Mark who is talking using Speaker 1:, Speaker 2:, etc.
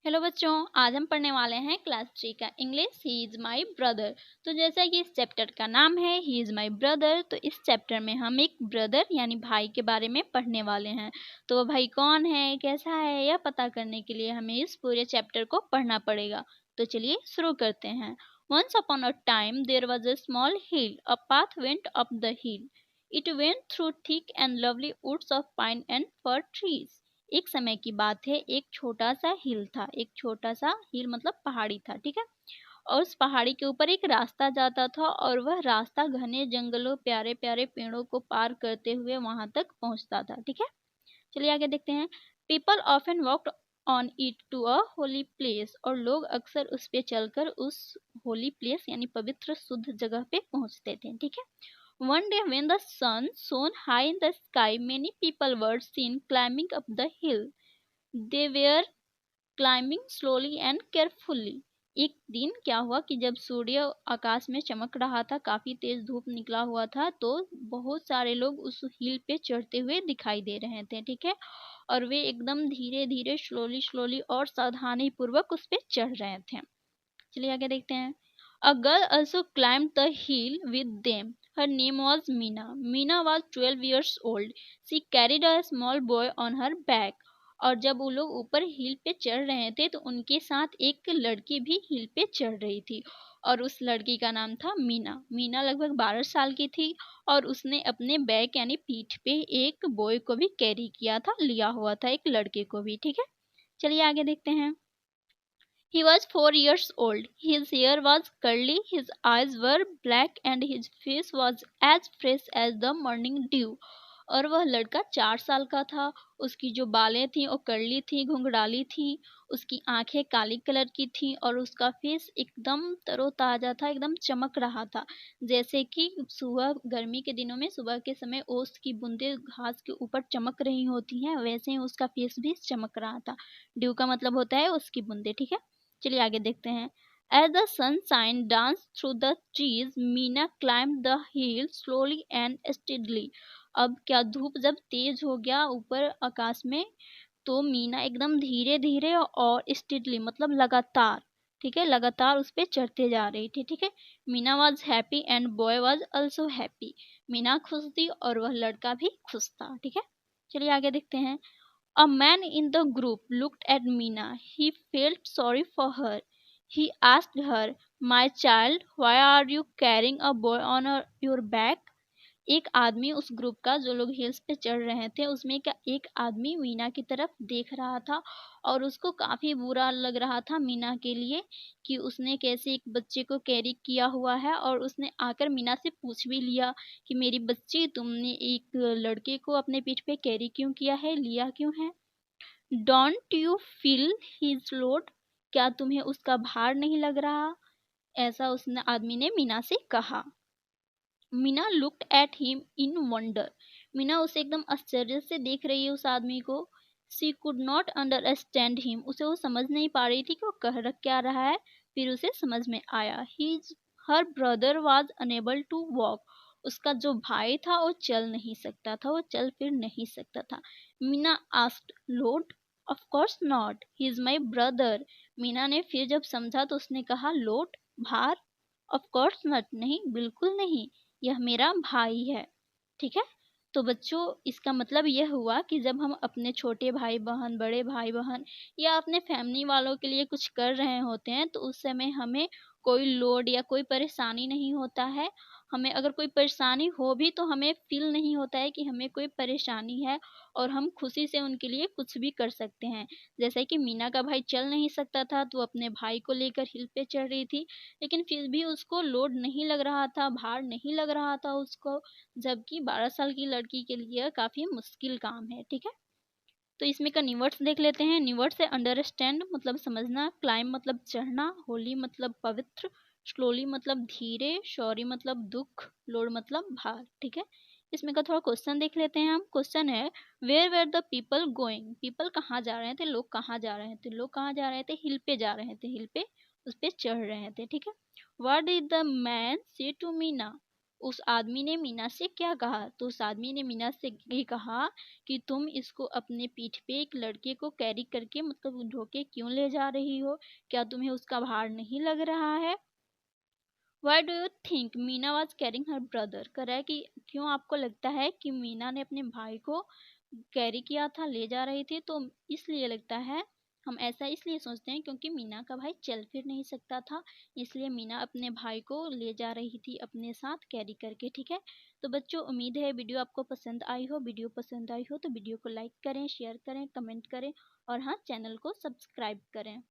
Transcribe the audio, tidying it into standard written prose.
Speaker 1: Hello बच्चों, आज हम पढ़ने वाले हैं क्लास 3 का English he is my brother. तो जैसा कि इस चैप्टर का नाम है ही इज़ माई ब्रदर, तो इस चैप्टर में हम एक ब्रदर यानी भाई के बारे में पढ़ने वाले हैं। तो वो भाई कौन है, कैसा है, यह पता करने के लिए हमें इस पूरे चैप्टर को पढ़ना पड़ेगा। तो चलिए शुरू करते हैं। Once upon a time there was a small hill, a path went up the hill. It went through thick and lovely woods of pine and fir trees. एक समय की बात है, एक छोटा सा हिल था। एक छोटा सा हिल मतलब पहाड़ी था, ठीक है। और उस पहाड़ी के ऊपर एक रास्ता जाता था और वह रास्ता घने जंगलों, प्यारे प्यारे पेड़ों को पार करते हुए वहां तक पहुंचता था, ठीक है। चलिए आगे देखते हैं। People often walked on it to a holy place, और लोग अक्सर उस पे चलकर उस होली प्लेस यानी पवित्र शुद्ध जगह पे पहुंचते थे, ठीक है। One day when the sun shone high in the sky, many people were seen climbing up the hill. They were climbing slowly and carefully. एक दिन क्या हुआ कि जब सूर्य आकाश में चमक रहा था, काफी तेज धूप निकला हुआ था, तो बहुत सारे लोग उस हिल पे चढ़ते हुए दिखाई दे रहे थे, ठीक है। और वे एकदम धीरे धीरे स्लोली स्लोली और सावधानी पूर्वक उस पे चढ़ रहे थे। चलिए आगे देखते हैं। A girl also climbed the hill with them. Her name was Meena. Meena was 12 years old. She carried a small boy on her back. और जब वो लोग ऊपर हिल पे चढ़ रहे थे तो उनके साथ एक लड़की भी हिल पे चढ़ रही थी, और उस लड़की का नाम था मीना। मीना लगभग 12 साल की थी और उसने अपने बैक यानी पीठ पे एक बॉय को भी कैरी किया था, लिया हुआ था एक लड़के को भी, ठीक है। चलिए आगे देखते हैं। He was 4 years old. His hair was curly, his eyes were black, and his face was as fresh as the morning dew. और वह लड़का 4 साल का था। उसकी जो बालें थी वो कर्ली थी, घुंघराली थी। उसकी आंखें काली कलर की थी और उसका फेस एकदम तरोताजा था, एकदम चमक रहा था। जैसे कि सुबह गर्मी के दिनों में सुबह के समय ओस की बूंदें घास के ऊपर चमक रही होती हैं, वैसे ही उसका फेस भी चमक रहा था। ड्यू का मतलब होता है उसकी बूंदें, ठीक है। चलिए आगे देखते हैं। As the sunshine danced through the trees, Meena climbed the hill slowly and steadily. अब क्या धूप जब तेज हो गया ऊपर आकाश में, तो मीना एकदम धीरे धीरे और स्टेडली मतलब लगातार, ठीक है, लगातार उस पे चढ़ते जा रही थी, ठीक है। Meena was happy and boy was also happy. Meena खुश थी और वह लड़का भी खुश था, ठीक है। चलिए आगे देखते हैं। A man in the group looked at Meena. He felt sorry for her. He asked her, "My child, why are you carrying a boy on your back?" एक आदमी उस ग्रुप का, जो लोग हिल्स पे चढ़ रहे थे उसमें का एक आदमी मीना की तरफ देख रहा था और उसको काफी बुरा लग रहा था मीना के लिए कि उसने कैसे एक बच्चे को कैरी किया हुआ है। और उसने आकर मीना से पूछ भी लिया कि मेरी बच्ची, तुमने एक लड़के को अपने पीठ पे कैरी क्यों किया है, लिया क्यों है। Don't you feel his load, क्या तुम्हें उसका भार नहीं लग रहा, ऐसा उसने आदमी ने मीना से कहा। Meena looked at him in wonder. Meena उसे एकदम आश्चर्य से देख रही है उस आदमी को। She could not understand him, उसे वो समझ नहीं पा रही थी कि वो कह क्या रहा है। फिर उसे समझ में आया। His her brother was unable to walk. उसका जो भाई था वो चल नहीं सकता था, वो चल फिर नहीं सकता था। Meena asked, load? Of course not, he is my brother. Meena ने फिर जब समझा तो उसने कहा, लोड, भार? ऑफ कोर्स नॉट, नहीं, बिल्कुल नहीं, यह मेरा भाई है, ठीक है। तो बच्चों, इसका मतलब यह हुआ कि जब हम अपने छोटे भाई बहन, बड़े भाई बहन या अपने फैमिली वालों के लिए कुछ कर रहे होते हैं तो उस समय हमें कोई लोड या कोई परेशानी नहीं होता है। हमें अगर कोई परेशानी हो भी तो हमें फील नहीं होता है कि हमें कोई परेशानी है, और हम खुशी से उनके लिए कुछ भी कर सकते हैं। जैसे कि मीना का भाई चल नहीं सकता था तो अपने भाई को लेकर हिल पे चढ़ रही थी, लेकिन फिर भी उसको लोड नहीं लग रहा था, भार नहीं लग रहा था उसको, जबकि 12 साल की लड़की के लिए काफ़ी मुश्किल काम है, ठीक है। तो इसमें का न्यूवर्ड्स देख लेते हैं। न्यूवर्ड्स है अंडरस्टैंड मतलब समझना, क्लाइम मतलब चढ़ना, होली मतलब पवित्र, स्लोली मतलब धीरे, सॉरी मतलब दुख, लोड मतलब भार, ठीक है। इसमें का थोड़ा क्वेश्चन देख लेते हैं हम। क्वेश्चन है, where were the people going? People कहाँ जा रहे थे, लोग कहाँ जा रहे थे? लोग कहाँ जा रहे थे? हिल पे जा रहे थे, हिल पे उस पे चढ़ रहे थे, ठीक है। व्हाट डिड द मैन से टू मीना? उस आदमी ने मीना से क्या कहा? तो उस आदमी ने मीना से ये कहा कि तुम इसको अपने पीठ पे एक लड़के को कैरी करके मतलब ढो के क्यों ले जा रही हो? क्या तुम्हें उसका भार नहीं लग रहा है? Why do you think Meena was carrying her brother? कह रहा है कि क्यों आपको लगता है कि मीना ने अपने भाई को कैरी किया था, ले जा रही थी? तो इसलिए लगता है, हम ऐसा इसलिए सोचते हैं क्योंकि मीना का भाई चल फिर नहीं सकता था, इसलिए मीना अपने भाई को ले जा रही थी अपने साथ कैरी करके। ठीक है, तो बच्चों उम्मीद है वीडियो आपको पसंद आई हो। वीडियो पसंद आई हो तो वीडियो को लाइक करें, शेयर करें, कमेंट करें और हाँ, चैनल को सब्सक्राइब करें।